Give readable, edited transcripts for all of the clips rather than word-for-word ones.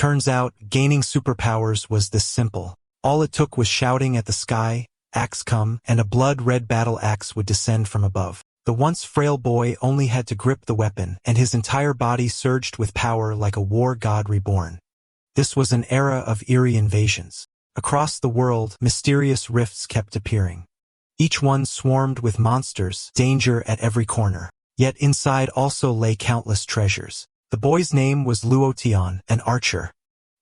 Turns out, gaining superpowers was this simple. All it took was shouting at the sky, "Axe come," and a blood-red battle axe would descend from above. The once frail boy only had to grip the weapon, and his entire body surged with power like a war god reborn. This was an era of eerie invasions. Across the world, mysterious rifts kept appearing. Each one swarmed with monsters, danger at every corner. Yet inside also lay countless treasures. The boy's name was Luo Tian, an archer.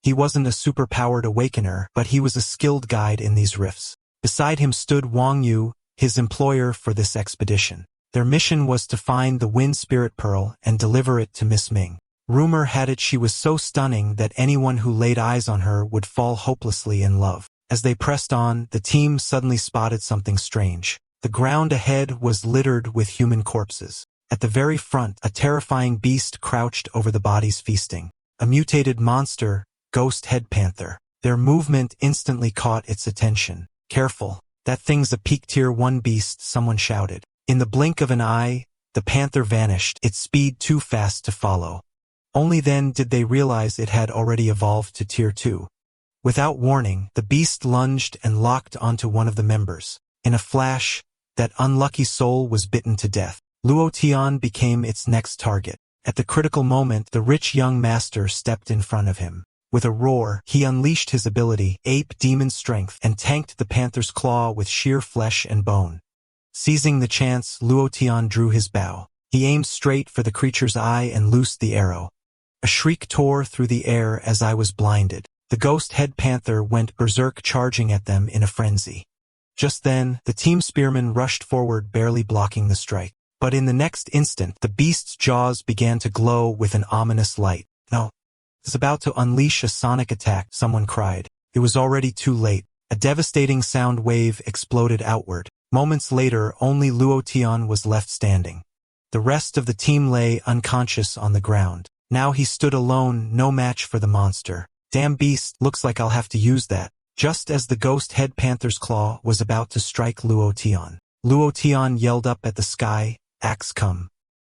He wasn't a super-powered awakener, but he was a skilled guide in these rifts. Beside him stood Wang Yu, his employer for this expedition. Their mission was to find the Wind Spirit Pearl and deliver it to Miss Ming. Rumor had it she was so stunning that anyone who laid eyes on her would fall hopelessly in love. As they pressed on, the team suddenly spotted something strange. The ground ahead was littered with human corpses. At the very front, a terrifying beast crouched over the bodies feasting. A mutated monster, Ghost Head Panther. Their movement instantly caught its attention. "Careful, that thing's a peak tier 1 beast," someone shouted. In the blink of an eye, the panther vanished, its speed too fast to follow. Only then did they realize it had already evolved to tier 2. Without warning, the beast lunged and locked onto one of the members. In a flash, that unlucky soul was bitten to death. Luo Tian became its next target. At the critical moment, the rich young master stepped in front of him. With a roar, he unleashed his ability, Ape Demon Strength, and tanked the panther's claw with sheer flesh and bone. Seizing the chance, Luo Tian drew his bow. He aimed straight for the creature's eye and loosed the arrow. A shriek tore through the air as I was blinded. The Ghost Head Panther went berserk, charging at them in a frenzy. Just then, the team spearmen rushed forward, barely blocking the strike. But in the next instant, the beast's jaws began to glow with an ominous light. "No. It's about to unleash a sonic attack," someone cried. It was already too late. A devastating sound wave exploded outward. Moments later, only Luo Tian was left standing. The rest of the team lay unconscious on the ground. Now he stood alone, no match for the monster. "Damn beast, looks like I'll have to use that." Just as the Ghost Head Panther's claw was about to strike Luo Tian yelled up at the sky, "Axe come."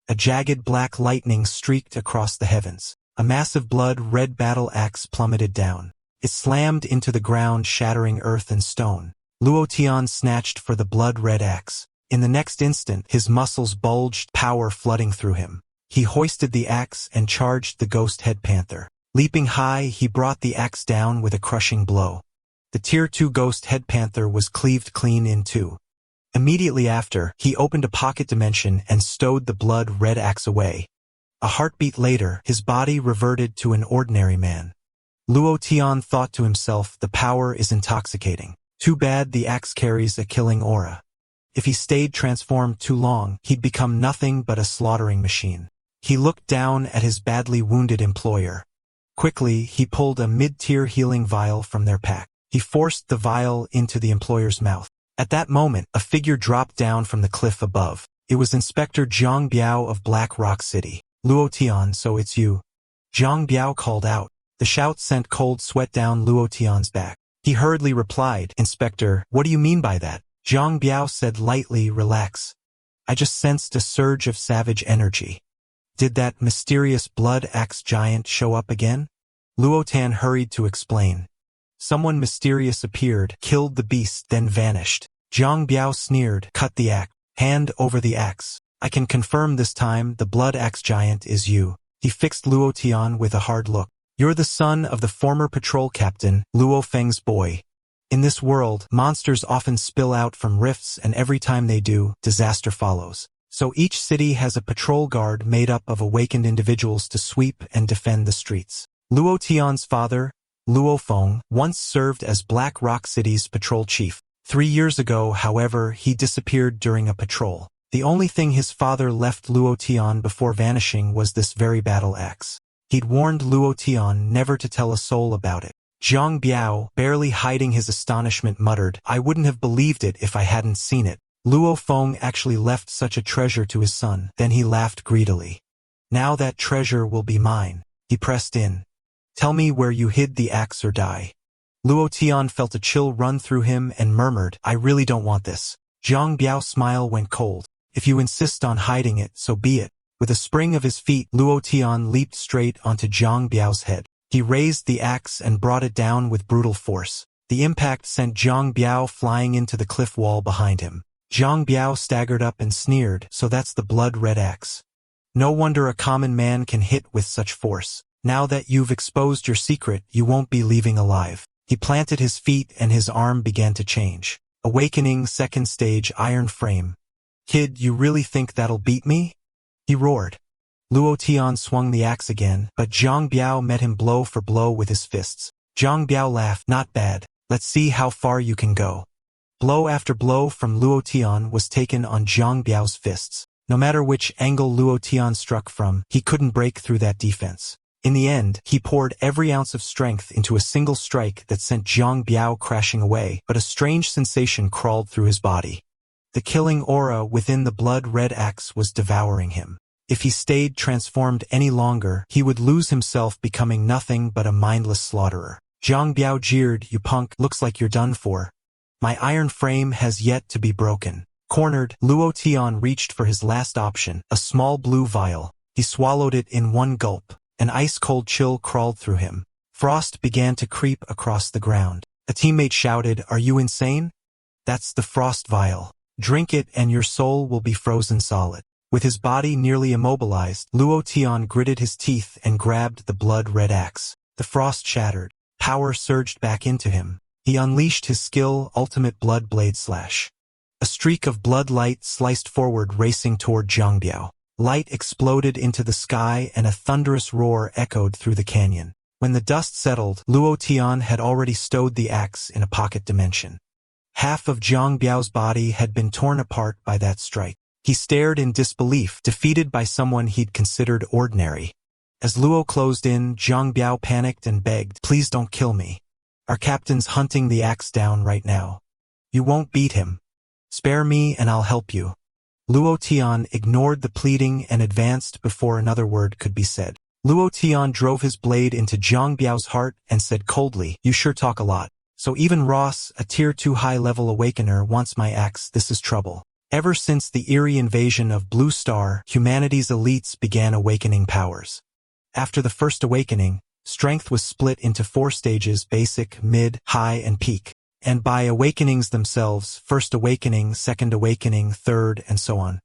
A jagged black lightning streaked across the heavens. A massive blood-red battle axe plummeted down. It slammed into the ground, shattering earth and stone. Luo Tian snatched for the blood-red axe. In the next instant, his muscles bulged, power flooding through him. He hoisted the axe and charged the Ghost Head Panther. Leaping high, he brought the axe down with a crushing blow. The Tier 2 Ghost Head Panther was cleaved clean in two. Immediately after, he opened a pocket dimension and stowed the blood-red axe away. A heartbeat later, his body reverted to an ordinary man. Luo Tian thought to himself, the power is intoxicating. Too bad the axe carries a killing aura. If he stayed transformed too long, he'd become nothing but a slaughtering machine. He looked down at his badly wounded employer. Quickly, he pulled a mid-tier healing vial from their pack. He forced the vial into the employer's mouth. At that moment, a figure dropped down from the cliff above. It was Inspector Zhang Biao of Black Rock City. "Luo Tian, so it's you." Zhang Biao called out. The shout sent cold sweat down Luo Tian's back. He hurriedly replied, "Inspector, what do you mean by that?" Zhang Biao said lightly, "Relax. I just sensed a surge of savage energy." "Did that mysterious blood axe giant show up again?" Luo Tian hurried to explain. "Someone mysterious appeared, killed the beast, then vanished." Zhang Biao sneered, "Cut the axe. Hand over the axe. I can confirm this time the blood axe giant is you." He fixed Luo Tian with a hard look. "You're the son of the former patrol captain, Luo Feng's boy. In this world, monsters often spill out from rifts, and every time they do, disaster follows. So each city has a patrol guard made up of awakened individuals to sweep and defend the streets. Luo Tian's father, Luo Feng, once served as Black Rock City's patrol chief. 3 years ago, however, he disappeared during a patrol. The only thing his father left Luo Tian before vanishing was this very battle axe. He'd warned Luo Tian never to tell a soul about it. Zhang Biao, barely hiding his astonishment, muttered, "I wouldn't have believed it if I hadn't seen it. Luo Feng actually left such a treasure to his son." Then he laughed greedily. "Now that treasure will be mine." He pressed in. "Tell me where you hid the axe or die." Luo Tian felt a chill run through him and murmured, "I really don't want this." Zhang Biao's smile went cold. "If you insist on hiding it, so be it." With a spring of his feet, Luo Tian leaped straight onto Zhang Biao's head. He raised the axe and brought it down with brutal force. The impact sent Zhang Biao flying into the cliff wall behind him. Zhang Biao staggered up and sneered, "So that's the blood-red axe. No wonder a common man can hit with such force. Now that you've exposed your secret, you won't be leaving alive." He planted his feet and his arm began to change. Awakening, second stage, iron frame. "Kid, you really think that'll beat me?" he roared. Luo Tian swung the axe again, but Zhang Biao met him blow for blow with his fists. Zhang Biao laughed, "Not bad. Let's see how far you can go." Blow after blow from Luo Tian was taken on Zhang Biao's fists. No matter which angle Luo Tian struck from, he couldn't break through that defense. In the end, he poured every ounce of strength into a single strike that sent Zhang Biao crashing away, but a strange sensation crawled through his body. The killing aura within the blood-red axe was devouring him. If he stayed transformed any longer, he would lose himself, becoming nothing but a mindless slaughterer. Zhang Biao jeered, "You punk, looks like you're done for. My iron frame has yet to be broken." Cornered, Luo Tian reached for his last option, a small blue vial. He swallowed it in one gulp. An ice-cold chill crawled through him. Frost began to creep across the ground. A teammate shouted, "Are you insane? That's the frost vial. Drink it and your soul will be frozen solid." With his body nearly immobilized, Luo Tian gritted his teeth and grabbed the blood-red axe. The frost shattered. Power surged back into him. He unleashed his skill, Ultimate Blood Blade Slash. A streak of blood light sliced forward, racing toward Zhang Biao. Light exploded into the sky and a thunderous roar echoed through the canyon. When the dust settled, Luo Tian had already stowed the axe in a pocket dimension. Half of Zhang Biao's body had been torn apart by that strike. He stared in disbelief, defeated by someone he'd considered ordinary. As Luo closed in, Zhang Biao panicked and begged, "Please don't kill me. Our captain's hunting the axe down right now. You won't beat him. Spare me and I'll help you." Luo Tian ignored the pleading and advanced before another word could be said. Luo Tian drove his blade into Zhang Biao's heart and said coldly, "You sure talk a lot. So even Ross, a tier 2 high-level awakener, wants my axe. This is trouble." Ever since the eerie invasion of Blue Star, humanity's elites began awakening powers. After the first awakening, strength was split into 4 stages: basic, mid, high, and peak. And by awakenings themselves, first awakening, second awakening, third, and so on.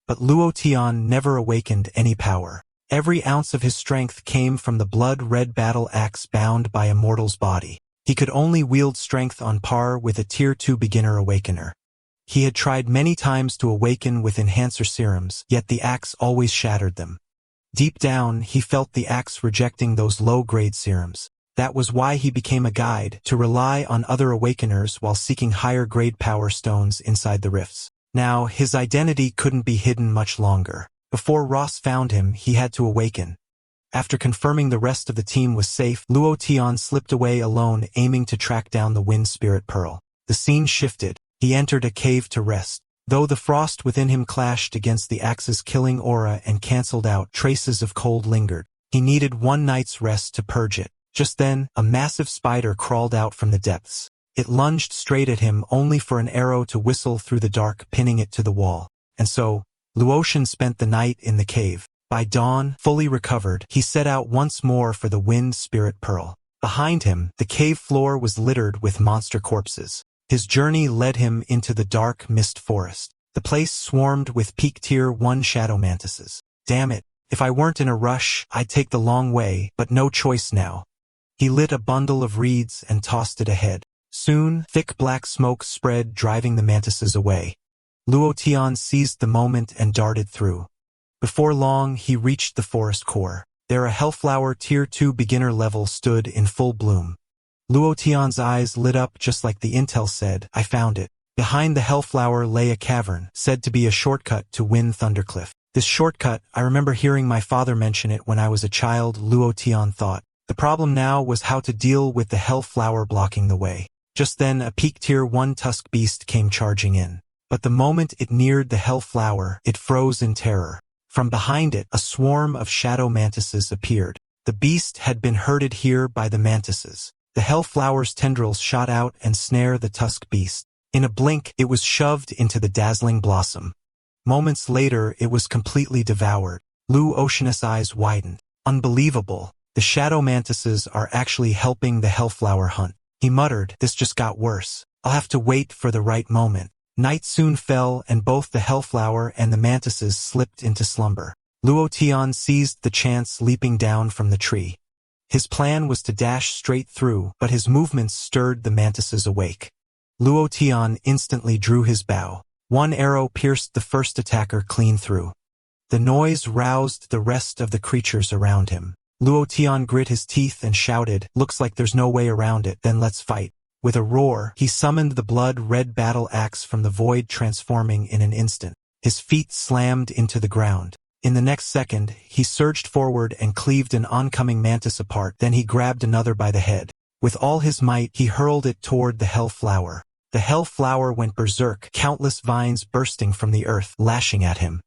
But Luo Tian never awakened any power. Every ounce of his strength came from the blood-red battle axe bound by a mortal's body. He could only wield strength on par with a tier 2 beginner awakener. He had tried many times to awaken with enhancer serums, yet the axe always shattered them. Deep down, he felt the axe rejecting those low-grade serums. That was why he became a guide, to rely on other awakeners while seeking higher-grade power stones inside the rifts. Now, his identity couldn't be hidden much longer. Before Ross found him, he had to awaken. After confirming the rest of the team was safe, Luo Tian slipped away alone, aiming to track down the Wind Spirit Pearl. The scene shifted. He entered a cave to rest. Though the frost within him clashed against the axe's killing aura and cancelled out, traces of cold lingered. He needed one night's rest to purge it. Just then, a massive spider crawled out from the depths. It lunged straight at him, only for an arrow to whistle through the dark, pinning it to the wall. And so, Luotian spent the night in the cave. By dawn, fully recovered, he set out once more for the Wind Spirit Pearl. Behind him, the cave floor was littered with monster corpses. His journey led him into the dark mist forest. The place swarmed with peak tier 1 shadow mantises. Damn it, if I weren't in a rush, I'd take the long way, but no choice now. He lit a bundle of reeds and tossed it ahead. Soon, thick black smoke spread, driving the mantises away. Luo Tian seized the moment and darted through. Before long, he reached the forest core. There a hellflower tier 2 beginner level stood in full bloom. Luo Tian's eyes lit up just like the intel said, "I found it." Behind the hellflower lay a cavern, said to be a shortcut to win Thundercliff. This shortcut, I remember hearing my father mention it when I was a child, Luo Tian thought. The problem now was how to deal with the hellflower blocking the way. Just then, a peak tier 1 tusk beast came charging in. But the moment it neared the hellflower, it froze in terror. From behind it, a swarm of shadow mantises appeared. The beast had been herded here by the mantises. The hellflower's tendrils shot out and snared the tusk beast. In a blink, it was shoved into the dazzling blossom. Moments later, it was completely devoured. Luo Oceanus' eyes widened. Unbelievable. The shadow mantises are actually helping the hellflower hunt. He muttered, this just got worse. I'll have to wait for the right moment. Night soon fell and both the hellflower and the mantises slipped into slumber. Luo Tian seized the chance leaping down from the tree. His plan was to dash straight through, but his movements stirred the mantises awake. Luo Tian instantly drew his bow. One arrow pierced the first attacker clean through. The noise roused the rest of the creatures around him. Luo Tian grit his teeth and shouted, looks like there's no way around it, then let's fight. With a roar, he summoned the blood-red battle axe from the void, transforming in an instant. His feet slammed into the ground. In the next second, he surged forward and cleaved an oncoming mantis apart, then he grabbed another by the head. With all his might, he hurled it toward the hellflower. The hellflower went berserk, countless vines bursting from the earth, lashing at him.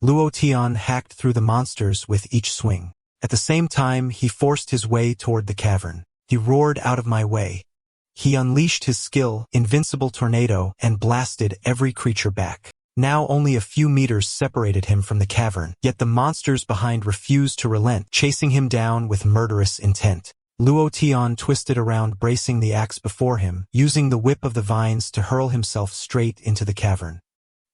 Luo Tian hacked through the monsters with each swing. At the same time, he forced his way toward the cavern. He roared, out of my way. He unleashed his skill, Invincible Tornado, and blasted every creature back. Now only a few meters separated him from the cavern, yet the monsters behind refused to relent, chasing him down with murderous intent. Luo Tian twisted around, bracing the axe before him, using the whip of the vines to hurl himself straight into the cavern.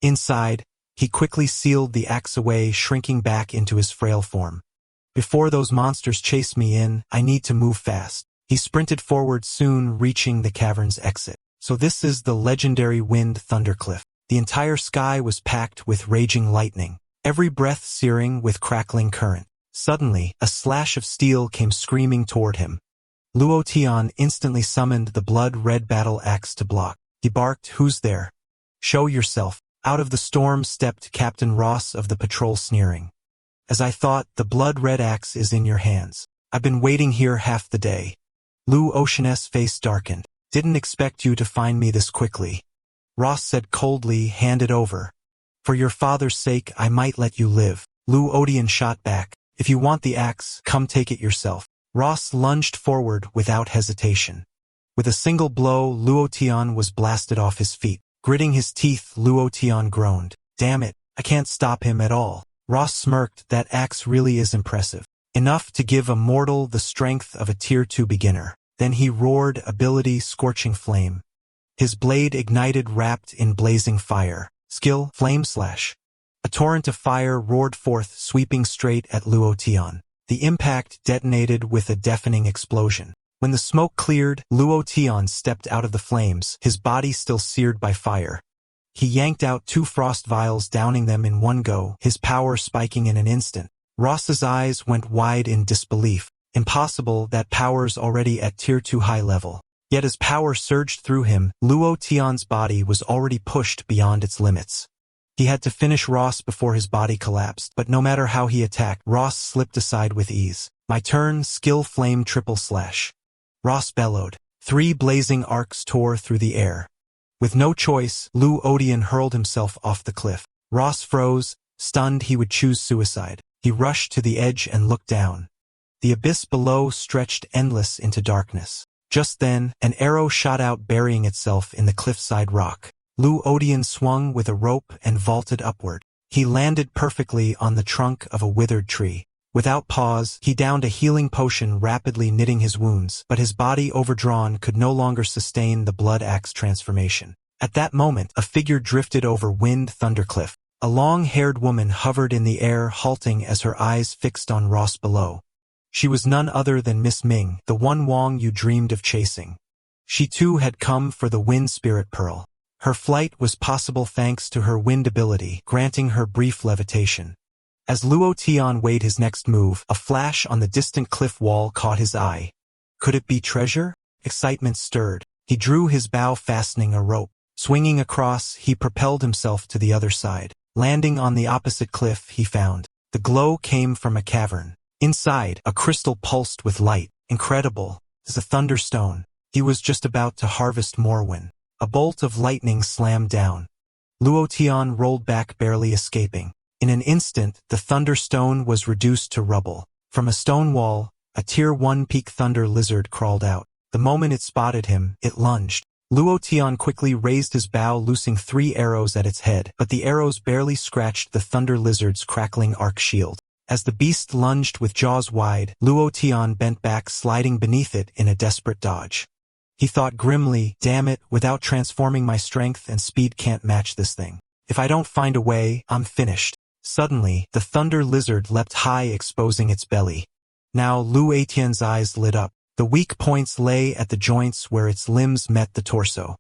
Inside, he quickly sealed the axe away, shrinking back into his frail form. Before those monsters chase me in, I need to move fast. He sprinted forward, soon reaching the cavern's exit. So this is the legendary wind thundercliff. The entire sky was packed with raging lightning, every breath searing with crackling current. Suddenly, a slash of steel came screaming toward him. Luo Tian instantly summoned the blood-red battle axe to block. He barked, who's there? Show yourself. Out of the storm stepped Captain Ross of the patrol, sneering. As I thought, the blood-red axe is in your hands. I've been waiting here half the day. Lu Ocean's face darkened. Didn't expect you to find me this quickly. Ross said coldly, hand it over. For your father's sake, I might let you live. Lu Odian shot back. If you want the axe, come take it yourself. Ross lunged forward without hesitation. With a single blow, Luo Tian was blasted off his feet. Gritting his teeth, Luo Tian groaned. Damn it, I can't stop him at all. Ross smirked, that axe really is impressive. Enough to give a mortal the strength of a Tier 2 beginner. Then he roared, ability Scorching Flame. His blade ignited, wrapped in blazing fire. Skill, Flame Slash. A torrent of fire roared forth, sweeping straight at Luo Tian. The impact detonated with a deafening explosion. When the smoke cleared, Luo Tian stepped out of the flames, his body still seared by fire. He yanked out 2 frost vials, downing them in one go, his power spiking in an instant. Ross's eyes went wide in disbelief. Impossible, that power's already at Tier 2 high level. Yet as power surged through him, Luo Tian's body was already pushed beyond its limits. He had to finish Ross before his body collapsed, but no matter how he attacked, Ross slipped aside with ease. My turn, skill Flame Triple Slash. Ross bellowed. 3 blazing arcs tore through the air. With no choice, Lu Odian hurled himself off the cliff. Ross froze, stunned. He would choose suicide. He rushed to the edge and looked down. The abyss below stretched endless into darkness. Just then, an arrow shot out, burying itself in the cliffside rock. Lu Odian swung with a rope and vaulted upward. He landed perfectly on the trunk of a withered tree. Without pause, he downed a healing potion, rapidly knitting his wounds, but his body, overdrawn, could no longer sustain the blood axe transformation. At that moment, a figure drifted over Wind Thundercliff. A long-haired woman hovered in the air, halting as her eyes fixed on Ross below. She was none other than Miss Ming, the one Wong you dreamed of chasing. She too had come for the Wind Spirit Pearl. Her flight was possible thanks to her wind ability, granting her brief levitation. As Luo Tian weighed his next move, a flash on the distant cliff wall caught his eye. Could it be treasure? Excitement stirred. He drew his bow, fastening a rope. Swinging across, he propelled himself to the other side. Landing on the opposite cliff, he found. The glow came from a cavern. Inside, a crystal pulsed with light. Incredible. As a thunderstone. He was just about to harvest Morwen. A bolt of lightning slammed down. Luo Tian rolled back, barely escaping. In an instant, the thunderstone was reduced to rubble. From a stone wall, a Tier 1 peak thunder lizard crawled out. The moment it spotted him, it lunged. Luo Tian quickly raised his bow, loosing 3 arrows at its head, but the arrows barely scratched the thunder lizard's crackling arc shield. As the beast lunged with jaws wide, Luo Tian bent back, sliding beneath it in a desperate dodge. He thought grimly, damn it, without transforming my strength and speed can't match this thing. If I don't find a way, I'm finished. Suddenly, the thunder lizard leapt high, exposing its belly. Now Luo Tian's eyes lit up. The weak points lay at the joints where its limbs met the torso.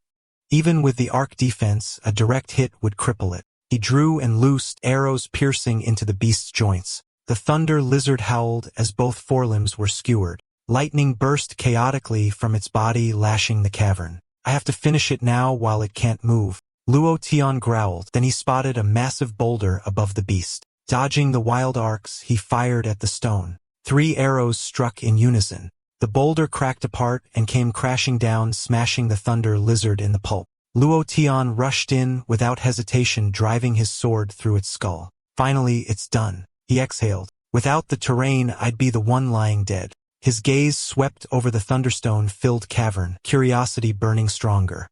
Even with the arc defense, a direct hit would cripple it. He drew and loosed, arrows piercing into the beast's joints. The thunder lizard howled as both forelimbs were skewered. Lightning burst chaotically from its body, lashing the cavern. I have to finish it now while it can't move. Luo Tian growled, then he spotted a massive boulder above the beast. Dodging the wild arcs, he fired at the stone. 3 arrows struck in unison. The boulder cracked apart and came crashing down, smashing the thunder lizard in the pulp. Luo Tian rushed in without hesitation, driving his sword through its skull. Finally, it's done. He exhaled. Without the terrain, I'd be the one lying dead. His gaze swept over the thunderstone-filled cavern, curiosity burning stronger.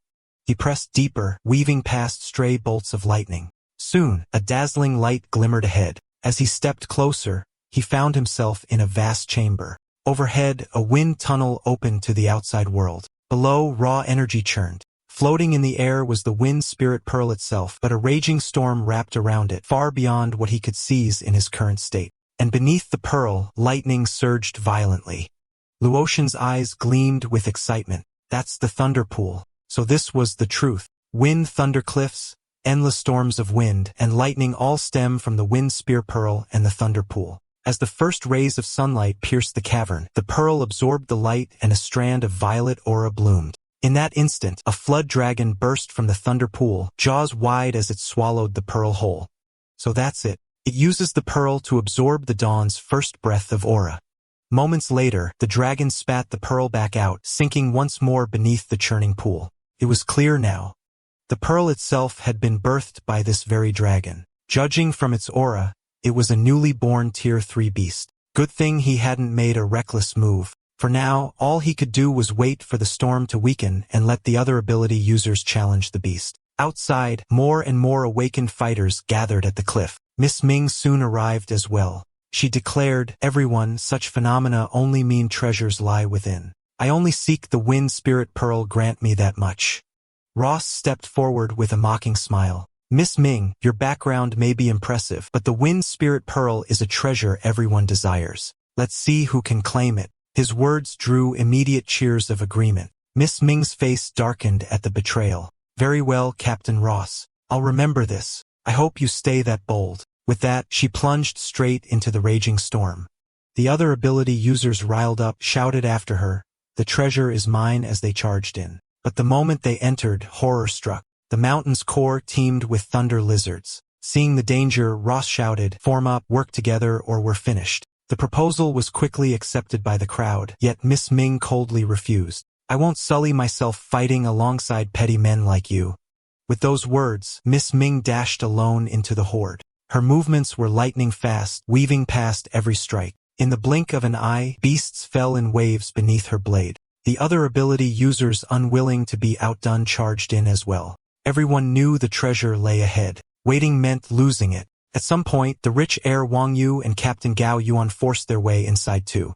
He pressed deeper, weaving past stray bolts of lightning. Soon, a dazzling light glimmered ahead. As he stepped closer, he found himself in a vast chamber. Overhead, a wind tunnel opened to the outside world. Below, raw energy churned. Floating in the air was the wind spirit pearl itself, but a raging storm wrapped around it, far beyond what he could seize in his current state. And beneath the pearl, lightning surged violently. Luotian's eyes gleamed with excitement. That's the thunder pool. So this was the truth. Wind thundercliffs, endless storms of wind, and lightning all stem from the wind spear pearl and the thunder pool. As the first rays of sunlight pierced the cavern, the pearl absorbed the light and a strand of violet aura bloomed. In that instant, a flood dragon burst from the thunder pool, jaws wide as it swallowed the pearl whole. So that's it. It uses the pearl to absorb the dawn's first breath of aura. Moments later, the dragon spat the pearl back out, sinking once more beneath the churning pool. It was clear now. The pearl itself had been birthed by this very dragon. Judging from its aura, it was a newly born Tier 3 beast. Good thing he hadn't made a reckless move. For now, all he could do was wait for the storm to weaken and let the other ability users challenge the beast. Outside, more and more awakened fighters gathered at the cliff. Miss Ming soon arrived as well. She declared, "Everyone, such phenomena only mean treasures lie within. I only seek the wind spirit pearl, grant me that much." Ross stepped forward with a mocking smile. "Miss Ming, your background may be impressive, but the wind spirit pearl is a treasure everyone desires. Let's see who can claim it." His words drew immediate cheers of agreement. Miss Ming's face darkened at the betrayal. "Very well, Captain Ross. I'll remember this. I hope you stay that bold." With that, she plunged straight into the raging storm. The other ability users riled up, shouted after her, "The treasure is mine," as they charged in. But the moment they entered, horror struck. The mountain's core teemed with thunder lizards. Seeing the danger, Ross shouted, "Form up, work together, or we're finished." The proposal was quickly accepted by the crowd, yet Miss Ming coldly refused. "I won't sully myself fighting alongside petty men like you." With those words, Miss Ming dashed alone into the horde. Her movements were lightning fast, weaving past every strike. In the blink of an eye, beasts fell in waves beneath her blade. The other ability users, unwilling to be outdone, charged in as well. Everyone knew the treasure lay ahead. Waiting meant losing it. At some point, the rich heir Wang Yu and Captain Gao Yuan forced their way inside too.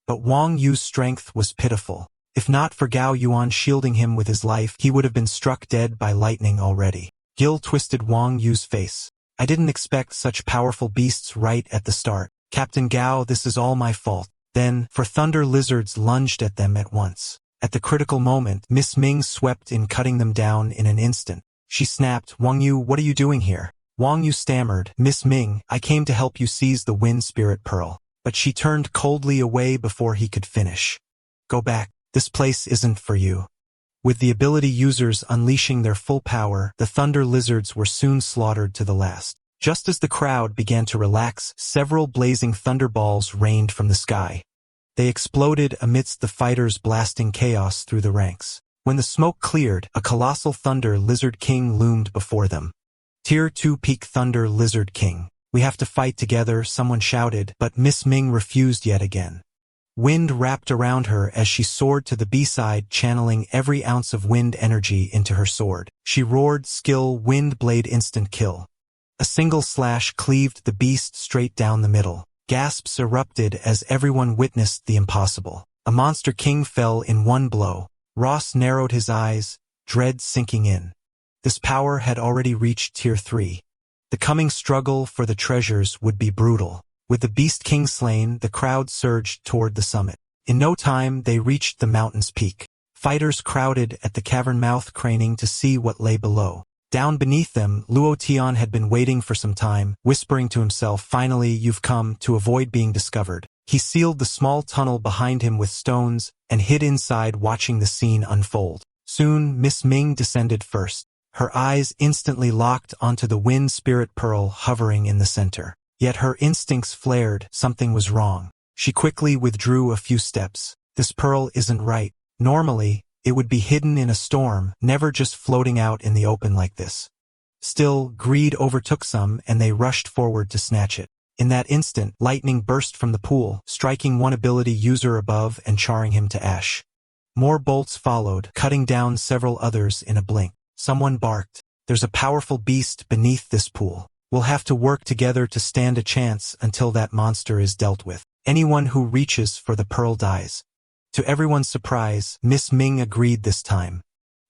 But Wang Yu's strength was pitiful. If not for Gao Yuan shielding him with his life, he would have been struck dead by lightning already. Gil twisted Wang Yu's face. "I didn't expect such powerful beasts right at the start. Captain Gao, this is all my fault." Then, for thunder lizards lunged at them at once. At the critical moment, Miss Ming swept in, cutting them down in an instant. She snapped, "Wang Yu, what are you doing here?" Wang Yu stammered, "Miss Ming, I came to help you seize the wind spirit pearl." But she turned coldly away before he could finish. "Go back. This place isn't for you." With the ability users unleashing their full power, the thunder lizards were soon slaughtered to the last. Just as the crowd began to relax, several blazing thunderballs rained from the sky. They exploded amidst the fighters, blasting chaos through the ranks. When the smoke cleared, a colossal thunder lizard king loomed before them. "Tier 2 Peak Thunder Lizard King. We have to fight together," someone shouted, but Miss Ming refused yet again. Wind wrapped around her as she soared to the B-side, channeling every ounce of wind energy into her sword. She roared, "Skill, wind blade, instant kill." A single slash cleaved the beast straight down the middle. Gasps erupted as everyone witnessed the impossible. A monster king fell in one blow. Ross narrowed his eyes, dread sinking in. This power had already reached Tier 3. The coming struggle for the treasures would be brutal. With the Beast King slain, the crowd surged toward the summit. In no time, they reached the mountain's peak. Fighters crowded at the cavern mouth, craning to see what lay below. Down beneath them, Luo Tian had been waiting for some time, whispering to himself, "Finally, you've come," to avoid being discovered. He sealed the small tunnel behind him with stones and hid inside, watching the scene unfold. Soon, Miss Ming descended first. Her eyes instantly locked onto the wind spirit pearl hovering in the center. Yet her instincts flared, something was wrong. She quickly withdrew a few steps. This pearl isn't right. Normally, it would be hidden in a storm, never just floating out in the open like this. Still, greed overtook some, and they rushed forward to snatch it. In that instant, lightning burst from the pool, striking one ability user above and charring him to ash. More bolts followed, cutting down several others in a blink. Someone barked, "There's a powerful beast beneath this pool. We'll have to work together to stand a chance until that monster is dealt with. Anyone who reaches for the pearl dies." To everyone's surprise, Miss Ming agreed this time.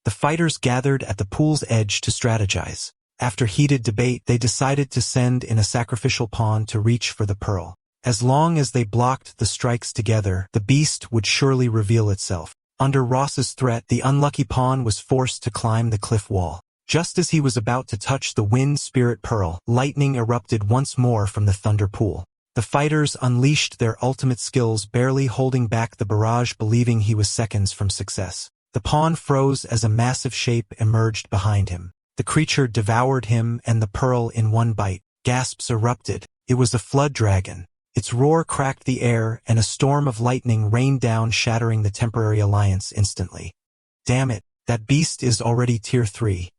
The fighters gathered at the pool's edge to strategize. After heated debate, they decided to send in a sacrificial pawn to reach for the pearl. As long as they blocked the strikes together, the beast would surely reveal itself. Under Ross's threat, the unlucky pawn was forced to climb the cliff wall. Just as he was about to touch the wind spirit pearl, lightning erupted once more from the thunder pool. The fighters unleashed their ultimate skills, barely holding back the barrage, believing he was seconds from success. The pawn froze as a massive shape emerged behind him. The creature devoured him and the pearl in one bite. Gasps erupted. It was a flood dragon. Its roar cracked the air, and a storm of lightning rained down, shattering the temporary alliance instantly. "Damn it, that beast is already Tier 3.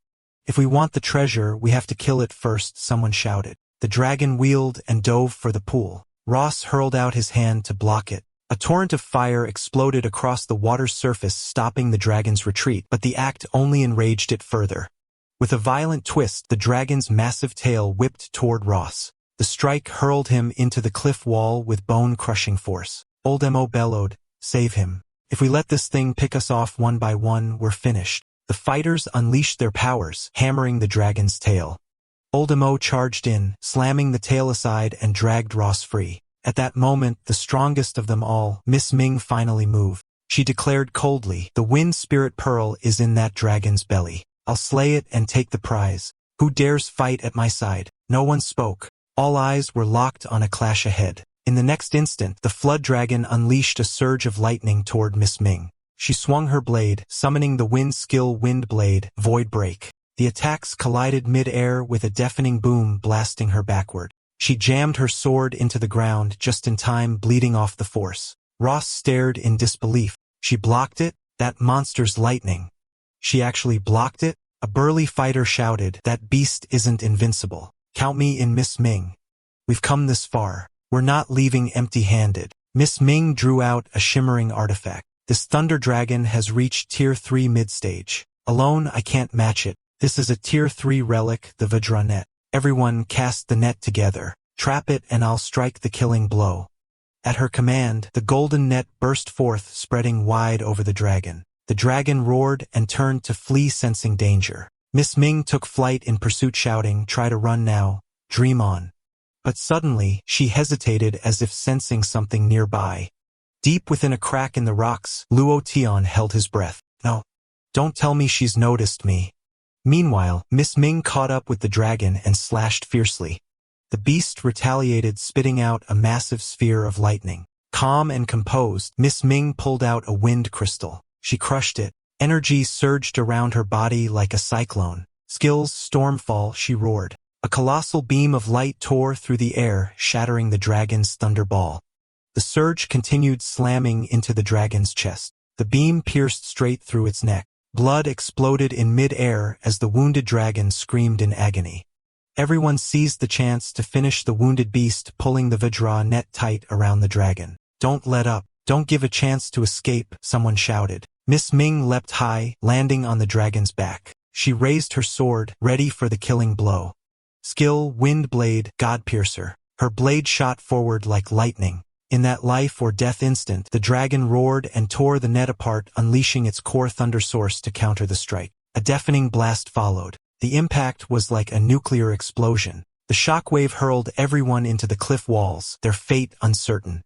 If we want the treasure, we have to kill it first," someone shouted. The dragon wheeled and dove for the pool. Ross hurled out his hand to block it. A torrent of fire exploded across the water's surface, stopping the dragon's retreat, but the act only enraged it further. With a violent twist, the dragon's massive tail whipped toward Ross. The strike hurled him into the cliff wall with bone-crushing force. Old Mo bellowed, "Save him. If we let this thing pick us off one by one, we're finished." The fighters unleashed their powers, hammering the dragon's tail. Old Mo charged in, slamming the tail aside and dragged Ross free. At that moment, the strongest of them all, Miss Ming, finally moved. She declared coldly, "The wind spirit pearl is in that dragon's belly. I'll slay it and take the prize. Who dares fight at my side?" No one spoke. All eyes were locked on a clash ahead. In the next instant, the flood dragon unleashed a surge of lightning toward Miss Ming. She swung her blade, summoning the wind skill Wind Blade, Void Break. The attacks collided mid-air with a deafening boom, blasting her backward. She jammed her sword into the ground just in time, bleeding off the force. Ross stared in disbelief. She blocked it? That monster's lightning. She actually blocked it? A burly fighter shouted, "That beast isn't invincible. Count me in, Miss Ming. We've come this far. We're not leaving empty-handed." Miss Ming drew out a shimmering artifact. "This thunder dragon has reached Tier 3 mid-stage. Alone, I can't match it. This is a Tier 3 relic, the Vajra net. Everyone cast the net together. Trap it and I'll strike the killing blow." At her command, the golden net burst forth, spreading wide over the dragon. The dragon roared and turned to flee, sensing danger. Miss Ming took flight in pursuit, shouting, "Try to run now. Dream on." But suddenly, she hesitated, as if sensing something nearby. Deep within a crack in the rocks, Luo Tian held his breath. "No. Don't tell me she's noticed me." Meanwhile, Miss Ming caught up with the dragon and slashed fiercely. The beast retaliated, spitting out a massive sphere of lightning. Calm and composed, Miss Ming pulled out a wind crystal. She crushed it. Energy surged around her body like a cyclone. "Skills Stormfall," she roared. A colossal beam of light tore through the air, shattering the dragon's thunderball. The surge continued, slamming into the dragon's chest. The beam pierced straight through its neck. Blood exploded in mid-air as the wounded dragon screamed in agony. Everyone seized the chance to finish the wounded beast, pulling the Vajra net tight around the dragon. "Don't let up. Don't give a chance to escape," someone shouted. Miss Ming leapt high, landing on the dragon's back. She raised her sword, ready for the killing blow. Skill Wind Blade, God Piercer. Her blade shot forward like lightning. In that life or death instant, the dragon roared and tore the net apart, unleashing its core thunder source to counter the strike. A deafening blast followed. The impact was like a nuclear explosion. The shockwave hurled everyone into the cliff walls, their fate uncertain.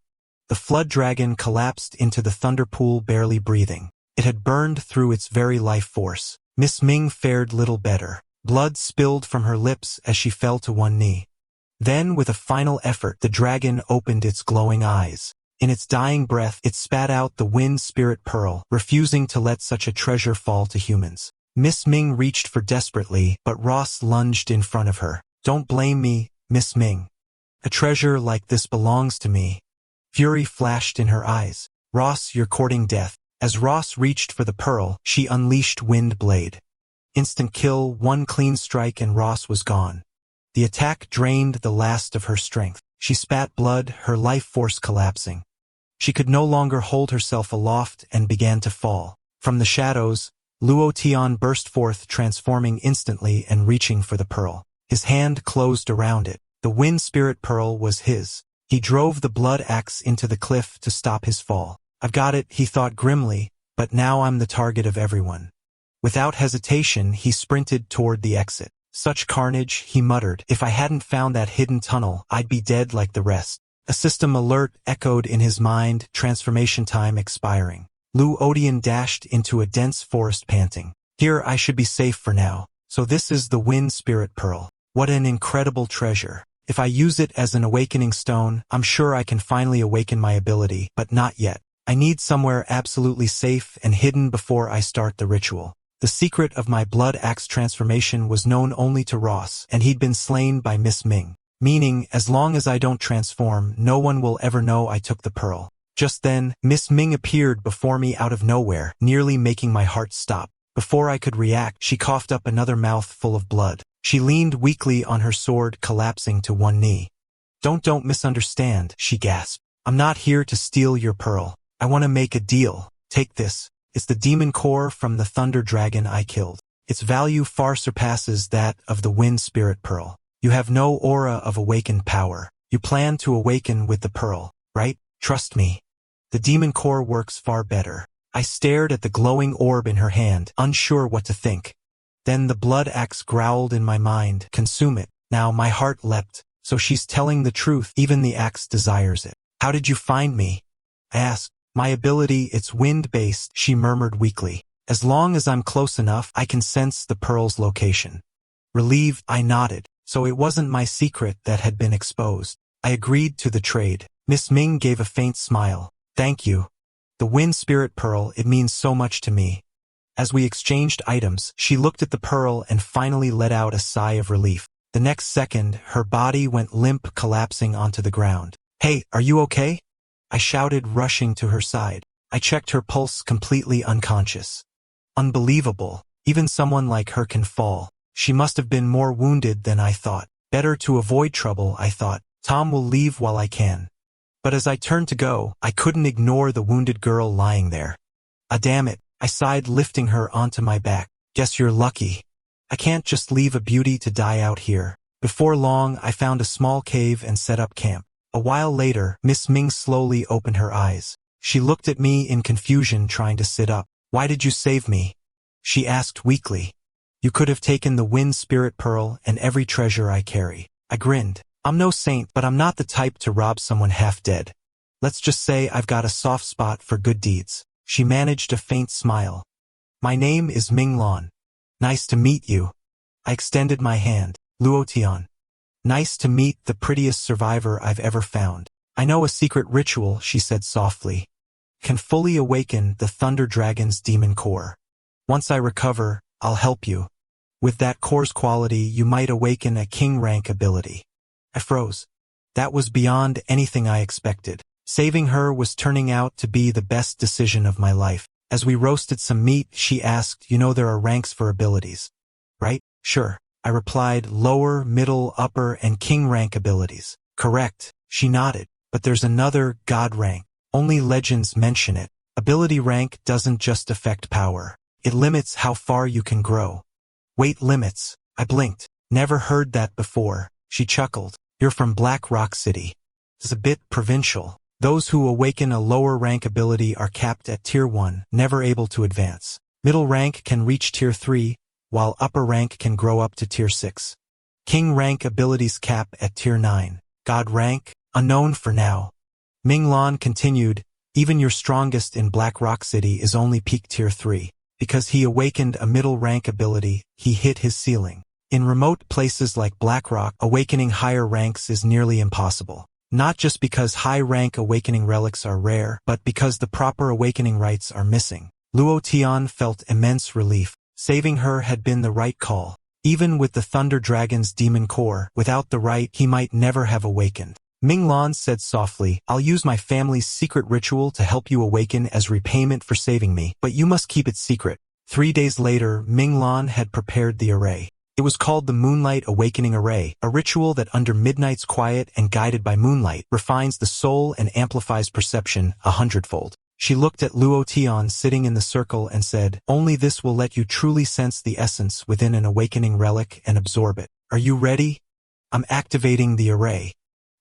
The flood dragon collapsed into the thunder pool, barely breathing. It had burned through its very life force. Miss Ming fared little better. Blood spilled from her lips as she fell to one knee. Then, with a final effort, the dragon opened its glowing eyes. In its dying breath, it spat out the wind spirit pearl, refusing to let such a treasure fall to humans. Miss Ming reached for desperately, but Ross lunged in front of her. "Don't blame me, Miss Ming. A treasure like this belongs to me." Fury flashed in her eyes. "Ross, you're courting death." As Ross reached for the pearl, she unleashed Wind Blade. Instant kill, one clean strike and Ross was gone. The attack drained the last of her strength. She spat blood, her life force collapsing. She could no longer hold herself aloft and began to fall. From the shadows, Luo Tian burst forth, transforming instantly and reaching for the pearl. His hand closed around it. The wind spirit pearl was his. He drove the blood axe into the cliff to stop his fall. "I've got it," he thought grimly, "but now I'm the target of everyone." Without hesitation, he sprinted toward the exit. "Such carnage," he muttered. "If I hadn't found that hidden tunnel, I'd be dead like the rest." A system alert echoed in his mind, transformation time expiring. Luo Odian dashed into a dense forest, panting. "Here I should be safe for now. So this is the wind spirit pearl. What an incredible treasure. If I use it as an awakening stone, I'm sure I can finally awaken my ability, but not yet. I need somewhere absolutely safe and hidden before I start the ritual." The secret of my blood axe transformation was known only to Ross, and he'd been slain by Miss Ming. Meaning, as long as I don't transform, no one will ever know I took the pearl. Just then, Miss Ming appeared before me out of nowhere, nearly making my heart stop. Before I could react, she coughed up another mouthful of blood. She leaned weakly on her sword, collapsing to one knee. Don't misunderstand," she gasped. "I'm not here to steal your pearl. I want to make a deal. Take this. It's the demon core from the thunder dragon I killed. Its value far surpasses that of the wind spirit pearl. You have no aura of awakened power. You plan to awaken with the pearl, right? Trust me. The demon core works far better." I stared at the glowing orb in her hand, unsure what to think. Then the blood axe growled in my mind, "Consume it." Now my heart leapt. So she's telling the truth, even the axe desires it. "How did you find me?" I asked. "My ability, it's wind-based," she murmured weakly. "As long as I'm close enough, I can sense the pearl's location." Relieved, I nodded. So it wasn't my secret that had been exposed. I agreed to the trade. Miss Ming gave a faint smile. "Thank you. The wind spirit pearl, it means so much to me." As we exchanged items, she looked at the pearl and finally let out a sigh of relief. The next second, her body went limp, collapsing onto the ground. "Hey, are you okay?" I shouted, rushing to her side. I checked her pulse, completely unconscious. Unbelievable. Even someone like her can fall. She must have been more wounded than I thought. Better to avoid trouble, I thought. Tom will leave while I can. But as I turned to go, I couldn't ignore the wounded girl lying there. "Ah, damn it," I sighed, lifting her onto my back. "Guess you're lucky. I can't just leave a beauty to die out here." Before long, I found a small cave and set up camp. A while later, Miss Ming slowly opened her eyes. She looked at me in confusion, trying to sit up. "Why did you save me?" she asked weakly. "You could have taken the wind spirit pearl and every treasure I carry." I grinned. "I'm no saint, but I'm not the type to rob someone half dead. Let's just say I've got a soft spot for good deeds." She managed a faint smile. "My name is Ming Lan. Nice to meet you." I extended my hand. "Luo Tian. Nice to meet the prettiest survivor I've ever found. I know a secret ritual," she said softly. "Can fully awaken the thunder dragon's demon core. Once I recover, I'll help you. With that core's quality, you might awaken a king rank ability." I froze. That was beyond anything I expected. Saving her was turning out to be the best decision of my life. As we roasted some meat, she asked, "You know there are ranks for abilities, right?" "Sure," I replied. "Lower, middle, upper, and king rank abilities." "Correct," she nodded. "But there's another, god rank. Only legends mention it. Ability rank doesn't just affect power. It limits how far you can grow." "Weight limits." I blinked. "Never heard that before." She chuckled. You're from Black Rock City. It's a bit provincial. Those who awaken a lower rank ability are capped at Tier 1, never able to advance. Middle rank can reach Tier 3, while upper rank can grow up to Tier 6. King rank abilities cap at Tier 9. God rank, unknown for now. Ming Lan continued, even your strongest in Black Rock City is only peak Tier 3. Because he awakened a middle rank ability, he hit his ceiling. In remote places like Black Rock, awakening higher ranks is nearly impossible. Not just because high-rank awakening relics are rare, but because the proper awakening rites are missing. Luo Tian felt immense relief. Saving her had been the right call. Even with the Thunder Dragon's demon core, without the rite, he might never have awakened. Ming Lan said softly, I'll use my family's secret ritual to help you awaken as repayment for saving me, but you must keep it secret. 3 days later, Ming Lan had prepared the array. It was called the Moonlight Awakening Array, a ritual that under midnight's quiet and guided by moonlight, refines the soul and amplifies perception 100-fold. She looked at Luo Tian sitting in the circle and said, only this will let you truly sense the essence within an awakening relic and absorb it. Are you ready? I'm activating the array.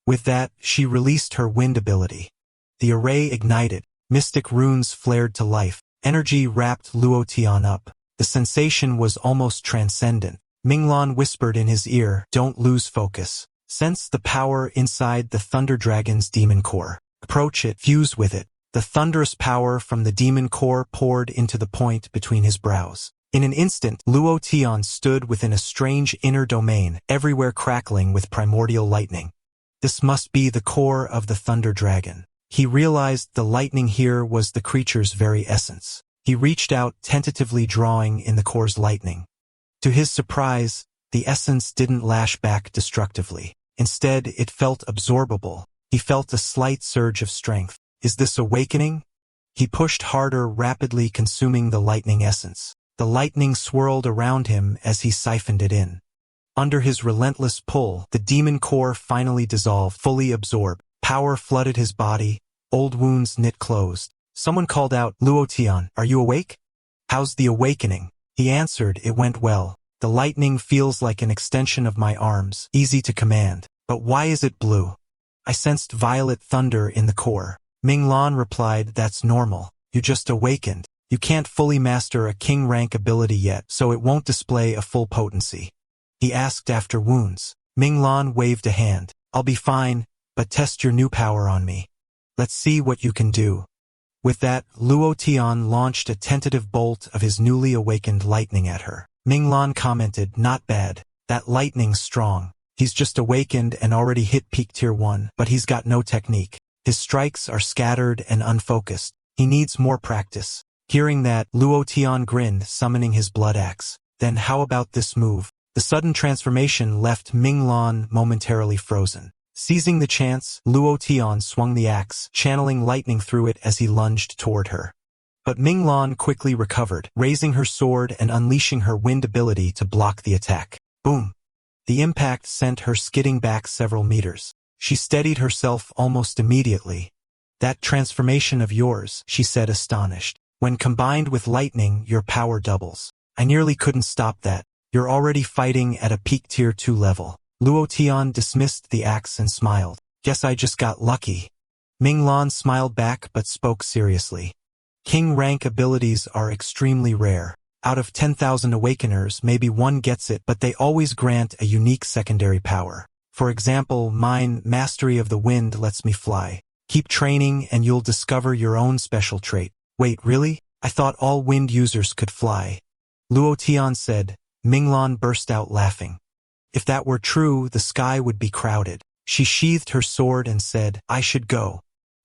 With that, she released her wind ability. The array ignited. Mystic runes flared to life. Energy wrapped Luo Tian up. The sensation was almost transcendent. Minglan whispered in his ear, don't lose focus. Sense the power inside the Thunder Dragon's demon core. Approach it, fuse with it. The thunderous power from the demon core poured into the point between his brows. In an instant, Luo Tian stood within a strange inner domain, everywhere crackling with primordial lightning. This must be the core of the Thunder Dragon. He realized the lightning here was the creature's very essence. He reached out, tentatively drawing in the core's lightning. To his surprise, the essence didn't lash back destructively. Instead, it felt absorbable. He felt a slight surge of strength. Is this awakening? He pushed harder, rapidly consuming the lightning essence. The lightning swirled around him as he siphoned it in. Under his relentless pull, the demon core finally dissolved, fully absorbed. Power flooded his body. Old wounds knit closed. Someone called out, Luo Tian, are you awake? How's the awakening? He answered, it went well. The lightning feels like an extension of my arms, easy to command. But why is it blue? I sensed violet thunder in the core. Ming Lan replied, that's normal. You just awakened. You can't fully master a king rank ability yet, so it won't display a full potency. He asked after wounds. Ming Lan waved a hand. I'll be fine, but test your new power on me. Let's see what you can do. With that, Luo Tian launched a tentative bolt of his newly awakened lightning at her. Ming Lan commented, not bad. That lightning's strong. He's just awakened and already hit peak tier 1, but he's got no technique. His strikes are scattered and unfocused. He needs more practice. Hearing that, Luo Tian grinned, summoning his blood axe. Then how about this move? The sudden transformation left Ming Lan momentarily frozen. Seizing the chance, Luo Tian swung the axe, channeling lightning through it as he lunged toward her. But Ming Lan quickly recovered, raising her sword and unleashing her wind ability to block the attack. Boom! The impact sent her skidding back several meters. She steadied herself almost immediately. That transformation of yours, she said astonished. When combined with lightning, your power doubles. I nearly couldn't stop that. You're already fighting at a peak tier 2 level. Luo Tian dismissed the axe and smiled. Guess I just got lucky. Ming Lan smiled back but spoke seriously. King rank abilities are extremely rare. Out of 10,000 awakeners, maybe one gets it, but they always grant a unique secondary power. For example, mine, Mastery of the Wind, lets me fly. Keep training and you'll discover your own special trait. Wait, really? I thought all wind users could fly. Luo Tian said. Ming Lan burst out laughing. If that were true, the sky would be crowded. She sheathed her sword and said, I should go.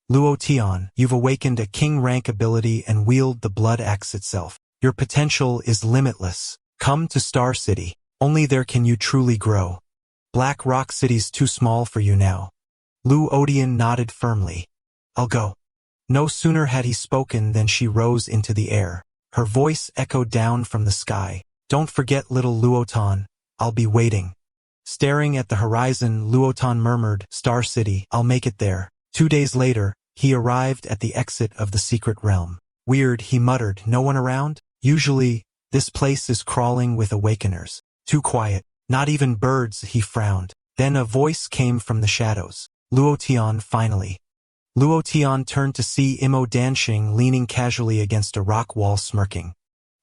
Luo Tian, you've awakened a king rank ability and wield the blood axe itself. Your potential is limitless. Come to Star City. Only there can you truly grow. Black Rock City's too small for you now. Luo Tian nodded firmly. I'll go. No sooner had he spoken than she rose into the air. Her voice echoed down from the sky. Don't forget little Luotan. I'll be waiting. Staring at the horizon, Luotan murmured, Star City, I'll make it there. 2 days later, he arrived at the exit of the secret realm. Weird, he muttered, no one around? Usually, this place is crawling with awakeners. Too quiet. Not even birds, he frowned. Then a voice came from the shadows. Luotian, finally. Luotian turned to see Imo Danxing leaning casually against a rock wall smirking.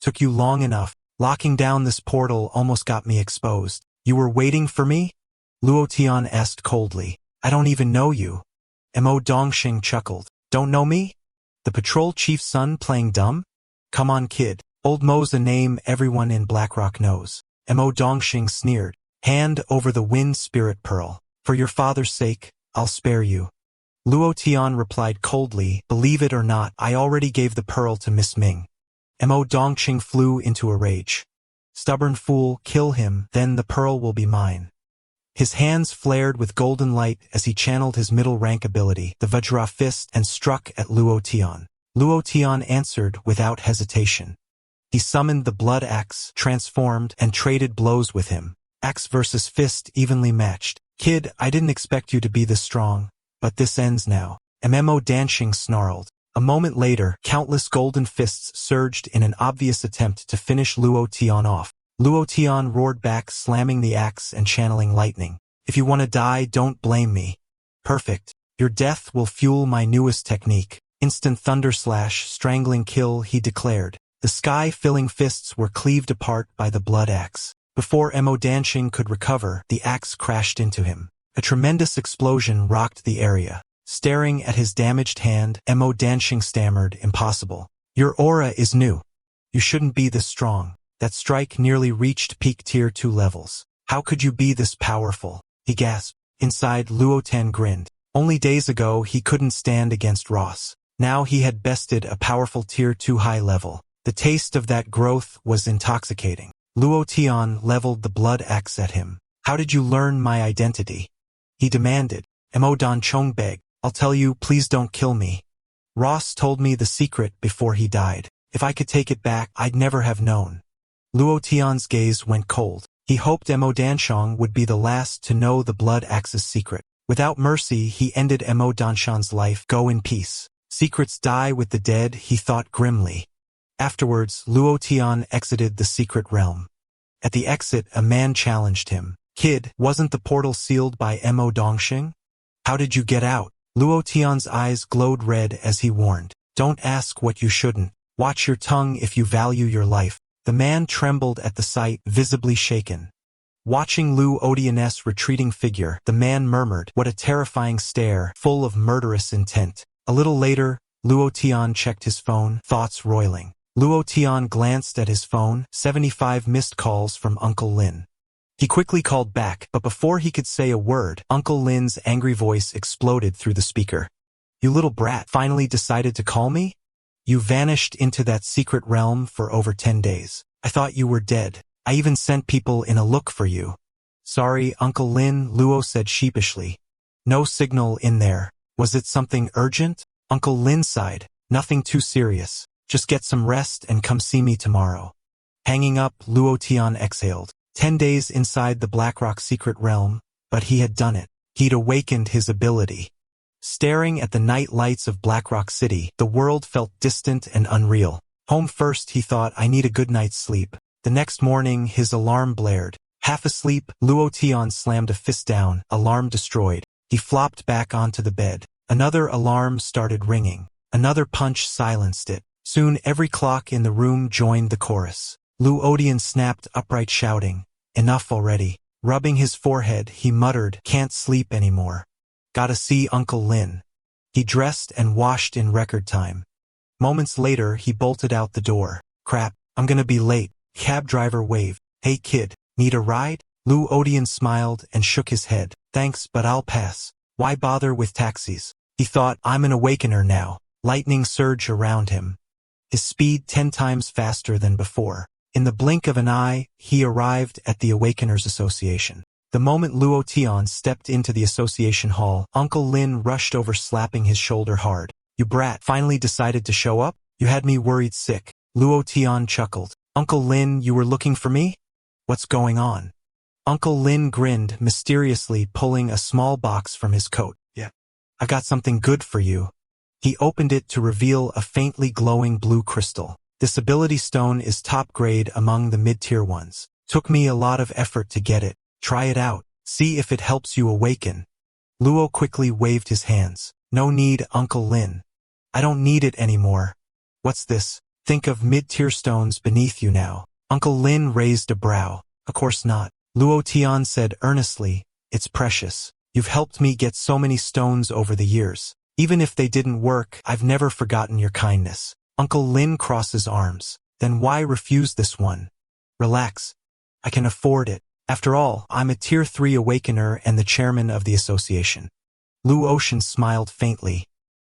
Took you long enough. Locking down this portal almost got me exposed. You were waiting for me? Luotian asked coldly. I don't even know you. Imo Dongxing chuckled. Don't know me? The patrol chief's son playing dumb? Come on, kid. Old Mo's a name everyone in Blackrock knows. Imo Dongxing sneered. Hand over the wind spirit pearl. For your father's sake, I'll spare you. Luotian replied coldly, believe it or not, I already gave the pearl to Miss Ming. Imo Dongxing flew into a rage. Stubborn fool, kill him, then the pearl will be mine. His hands flared with golden light as he channeled his middle rank ability, the Vajra fist, and struck at Luotian. Luotian answered without hesitation. He summoned the blood axe, transformed, and traded blows with him. Axe versus fist evenly matched. Kid, I didn't expect you to be this strong. But this ends now. Imo Danxing snarled. A moment later, countless golden fists surged in an obvious attempt to finish Luotian off. Luotian roared back, slamming the axe and channeling lightning. If you want to die, don't blame me. Perfect. Your death will fuel my newest technique. Instant thunder slash, strangling kill, he declared. The sky-filling fists were cleaved apart by the blood axe. Before Imo Danxing could recover, the axe crashed into him. A tremendous explosion rocked the area. Staring at his damaged hand, Imo Danxing stammered, impossible. Your aura is new. You shouldn't be this strong. That strike nearly reached peak tier 2 levels. How could you be this powerful? He gasped. Inside, Luotian grinned. Only days ago he couldn't stand against Ross. Now he had bested a powerful tier 2 high level. The taste of that growth was intoxicating. Luotian leveled the blood axe at him. How did you learn my identity? He demanded. Imo Danxing begged. I'll tell you, please don't kill me. Ross told me the secret before he died. If I could take it back, I'd never have known. Luotian's gaze went cold. He hoped Imo Danxing would be the last to know the blood axe's secret. Without mercy, he ended Imo Danxing's life. Go in peace. Secrets die with the dead, he thought grimly. Afterwards, Luotian exited the secret realm. At the exit, a man challenged him. Kid, wasn't the portal sealed by Imo Dongxing? How did you get out? Luotian's eyes glowed red as he warned. Don't ask what you shouldn't. Watch your tongue if you value your life. The man trembled at the sight, visibly shaken. Watching Luotian's retreating figure, the man murmured, what a terrifying stare, full of murderous intent. A little later, Luotian checked his phone, thoughts roiling. Luotian glanced at his phone, 75 missed calls from Uncle Lin. He quickly called back, but before he could say a word, Uncle Lin's angry voice exploded through the speaker. You little brat finally decided to call me? You vanished into that secret realm for over 10 days. I thought you were dead. I even sent people in a look for you. Sorry, Uncle Lin, Luo said sheepishly. No signal in there. Was it something urgent? Uncle Lin sighed. Nothing too serious. Just get some rest and come see me tomorrow. Hanging up, Luotian exhaled. 10 days inside the Blackrock secret realm, but he had done it. He'd awakened his ability. Staring at the night lights of Blackrock City, the world felt distant and unreal. Home first, he thought, I need a good night's sleep. The next morning, his alarm blared. Half asleep, Luotian slammed a fist down, alarm destroyed. He flopped back onto the bed. Another alarm started ringing. Another punch silenced it. Soon every clock in the room joined the chorus. Luotian snapped upright, shouting, enough already. Rubbing his forehead, he muttered, can't sleep anymore. Gotta see Uncle Lin. He dressed and washed in record time. Moments later, he bolted out the door. Crap, I'm gonna be late. Cab driver waved. Hey kid, need a ride? Luotian smiled and shook his head. Thanks, but I'll pass. Why bother with taxis? He thought, I'm an awakener now. Lightning surged around him. His speed 10 times faster than before. In the blink of an eye, he arrived at the Awakeners Association. The moment Luotian stepped into the association hall, Uncle Lin rushed over, slapping his shoulder hard. You brat, finally decided to show up? You had me worried sick. Luotian chuckled. Uncle Lin, you were looking for me? What's going on? Uncle Lin grinned, mysteriously pulling a small box from his coat. Yeah. I got something good for you. He opened it to reveal a faintly glowing blue crystal. This ability stone is top grade among the mid-tier ones. Took me a lot of effort to get it. Try it out. See if it helps you awaken. Luo quickly waved his hands. No need, Uncle Lin. I don't need it anymore. What's this? Think of mid-tier stones beneath you now. Uncle Lin raised a brow. Of course not. Luo Tian said earnestly, it's precious. You've helped me get so many stones over the years. Even if they didn't work, I've never forgotten your kindness. Uncle Lin crosses arms. Then why refuse this one? Relax. I can afford it. After all, I'm a Tier 3 Awakener and the chairman of the association. Lu Ocean smiled faintly.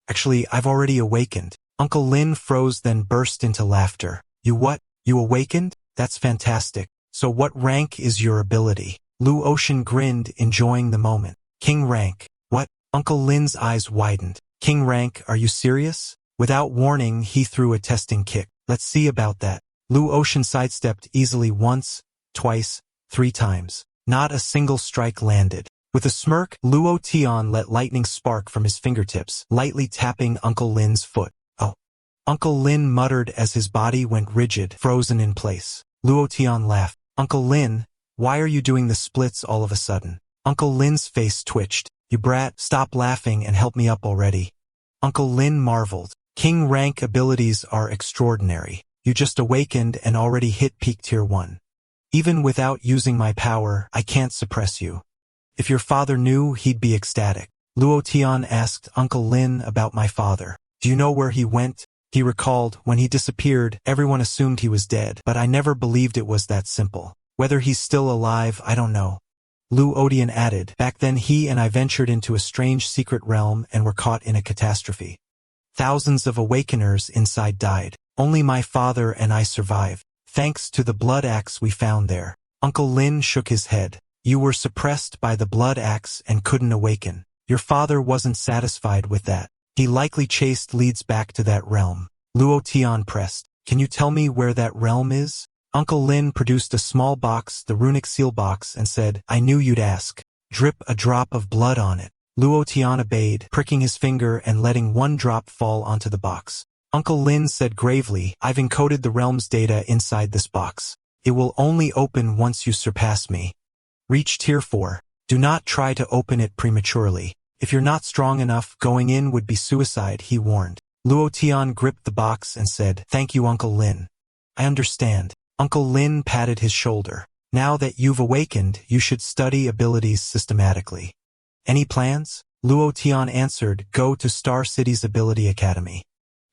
Actually, I've already awakened. Uncle Lin froze then burst into laughter. You what? You awakened? That's fantastic. So what rank is your ability? Lu Ocean grinned, enjoying the moment. King rank. What? Uncle Lin's eyes widened. King rank, are you serious? Without warning, he threw a testing kick. Let's see about that. Lu Ocean sidestepped easily once, twice, 3 times. Not a single strike landed. With a smirk, Luo Tian let lightning spark from his fingertips, lightly tapping Uncle Lin's foot. Oh. Uncle Lin muttered as his body went rigid, frozen in place. Luo Tian laughed. Uncle Lin, why are you doing the splits all of a sudden? Uncle Lin's face twitched. You brat, stop laughing and help me up already. Uncle Lin marveled. King rank abilities are extraordinary. You just awakened and already hit peak tier 1. Even without using my power, I can't suppress you. If your father knew, he'd be ecstatic. Luo Tian asked Uncle Lin about my father. Do you know where he went? He recalled, when he disappeared, everyone assumed he was dead, but I never believed it was that simple. Whether he's still alive, I don't know. Lu Odian added, back then he and I ventured into a strange secret realm and were caught in a catastrophe. Thousands of awakeners inside died. Only my father and I survived, thanks to the blood axe we found there. Uncle Lin shook his head. You were suppressed by the blood axe and couldn't awaken. Your father wasn't satisfied with that. He likely chased leads back to that realm. Luo Tian pressed. Can you tell me where that realm is? Uncle Lin produced a small box, the runic seal box, and said, I knew you'd ask. Drip a drop of blood on it. Luo Tian obeyed, pricking his finger and letting 1 drop fall onto the box. Uncle Lin said gravely, I've encoded the realm's data inside this box. It will only open once you surpass me. Reach tier 4. Do not try to open it prematurely. If you're not strong enough, going in would be suicide, he warned. Luo Tian gripped the box and said, Thank you, Uncle Lin. I understand. Uncle Lin patted his shoulder. Now that you've awakened, you should study abilities systematically. Any plans? Luo Tian answered, Go to Star City's Ability Academy.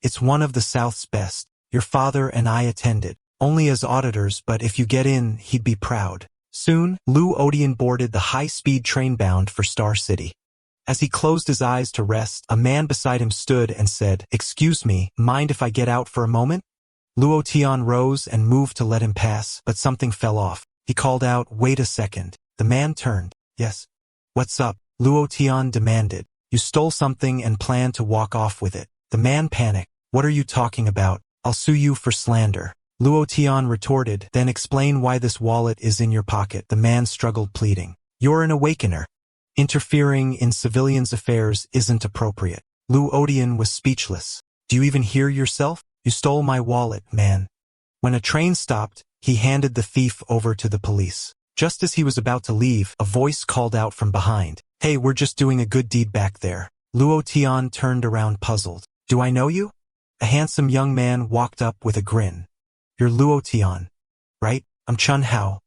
It's one of the South's best. Your father and I attended. Only as auditors, but if you get in, he'd be proud. Soon, Lu Odian boarded the high-speed train bound for Star City. As he closed his eyes to rest, a man beside him stood and said, Excuse me, mind if I get out for a moment? Luo Tian rose and moved to let him pass, but something fell off. He called out, Wait a second. The man turned. Yes. What's up? Luo Tian demanded. You stole something and planned to walk off with it. The man panicked. What are you talking about? I'll sue you for slander. Luo Tian retorted, Then explain why this wallet is in your pocket. The man struggled, pleading. You're an awakener. Interfering in civilians' affairs isn't appropriate. Lu Odian was speechless. Do you even hear yourself? You stole my wallet, man. When a train stopped, he handed the thief over to the police. Just as he was about to leave, a voice called out from behind. Hey, we're just doing a good deed back there. Luo Tian turned around puzzled. Do I know you? A handsome young man walked up with a grin. You're Luo Tian, right? I'm Chun Hao.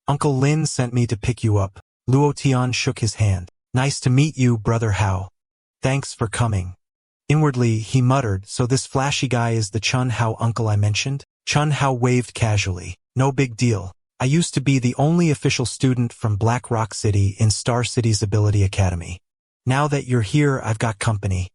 Uncle Lin sent me to pick you up. Luo Tian shook his hand. Nice to meet you, Brother Hao. Thanks for coming. Inwardly, he muttered, so this flashy guy is the Chun Hao uncle I mentioned? Chun Hao waved casually. No big deal. I used to be the only official student from Black Rock City in Star City's Ability Academy. Now that you're here, I've got company.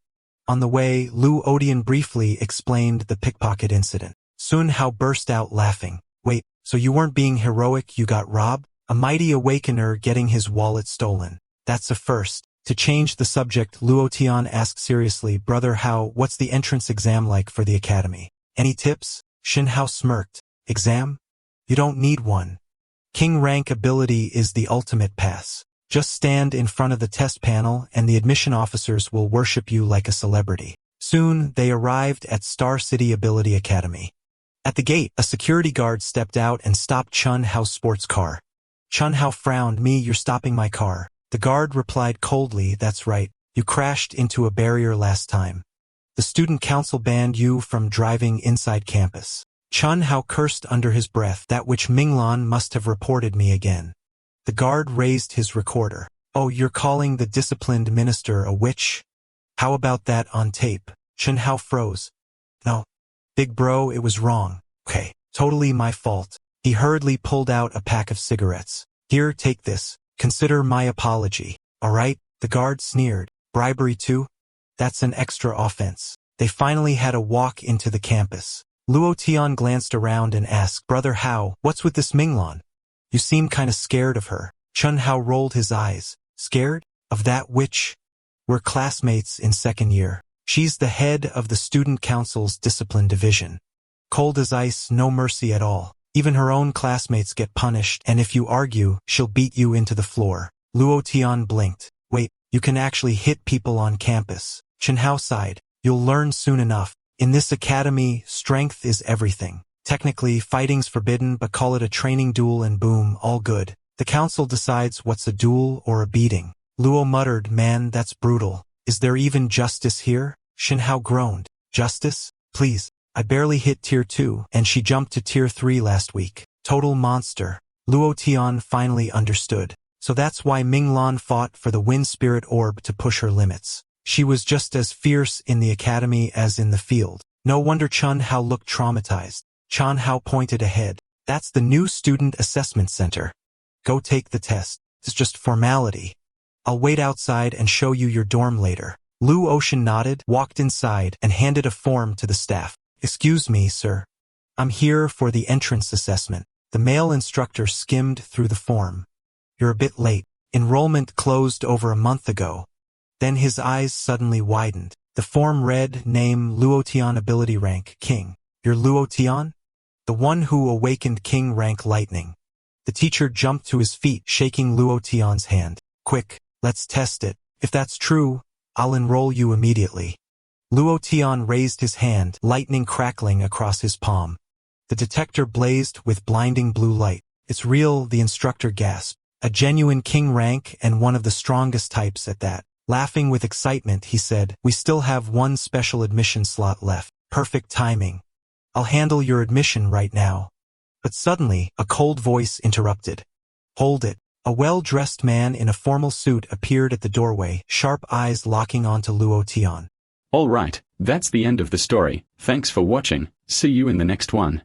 On the way, Lu Odian briefly explained the pickpocket incident. Sun Hao burst out laughing. Wait, so you weren't being heroic, you got robbed? A mighty awakener getting his wallet stolen. That's a first. To change the subject, Luo Tian asked seriously, Brother Hao, what's the entrance exam like for the academy? Any tips? Shin Hao smirked. Exam? You don't need one. King rank ability is the ultimate pass. Just stand in front of the test panel and the admission officers will worship you like a celebrity. Soon, they arrived at Star City Ability Academy. At the gate, a security guard stepped out and stopped Chun Hao's sports car. Chun Hao frowned. Me, you're stopping my car. The guard replied coldly, that's right. You crashed into a barrier last time. The student council banned you from driving inside campus. Chun Hao cursed under his breath. That witch Minglan must have reported me again. The guard raised his recorder. Oh, you're calling the disciplined minister a witch? How about that on tape? Chun Hao froze. No. Big bro, it was wrong. Okay, totally my fault. He hurriedly pulled out a pack of cigarettes. Here, take this. Consider my apology. Alright, the guard sneered. Bribery too? That's an extra offense. They finally had a walk into the campus. Luo Tian glanced around and asked, Brother Hao, what's with this Minglan? You seem kinda scared of her. Chun Hao rolled his eyes. Scared? Of that witch? We're classmates in second year. She's the head of the student council's discipline division. Cold as ice, no mercy at all. Even her own classmates get punished, and if you argue, she'll beat you into the floor. Luo Tian blinked. Wait, you can actually hit people on campus. Chun Hao sighed. You'll learn soon enough. In this academy, strength is everything. Technically, fighting's forbidden, but call it a training duel and boom, all good. The council decides what's a duel or a beating. Luo muttered, man, that's brutal. Is there even justice here? Chun Hao groaned. Justice? Please. I barely hit tier 2, and she jumped to tier 3 last week. Total monster. Luo Tian finally understood. So that's why Minglan fought for the wind spirit orb to push her limits. She was just as fierce in the academy as in the field. No wonder Chun Hao looked traumatized. Chun Hao pointed ahead. That's the new student assessment center. Go take the test. It's just formality. I'll wait outside and show you your dorm later. Lu Ocean nodded, walked inside, and handed a form to the staff. Excuse me, sir. I'm here for the entrance assessment. The male instructor skimmed through the form. You're a bit late. Enrollment closed over a month ago. Then his eyes suddenly widened. The form read, name Luo Tian, ability rank, King. You're Luo Tian? The one who awakened King rank lightning. The teacher jumped to his feet, shaking Luo Tian's hand. Quick, let's test it. If that's true, I'll enroll you immediately. Luo Tian raised his hand, lightning crackling across his palm. The detector blazed with blinding blue light. It's real, the instructor gasped. A genuine king rank and one of the strongest types at that. Laughing with excitement, he said, we still have one special admission slot left. Perfect timing. I'll handle your admission right now. But suddenly, a cold voice interrupted. Hold it. A well-dressed man in a formal suit appeared at the doorway, sharp eyes locking onto Luo Tian. Alright, that's the end of the story. Thanks for watching. See you in the next one.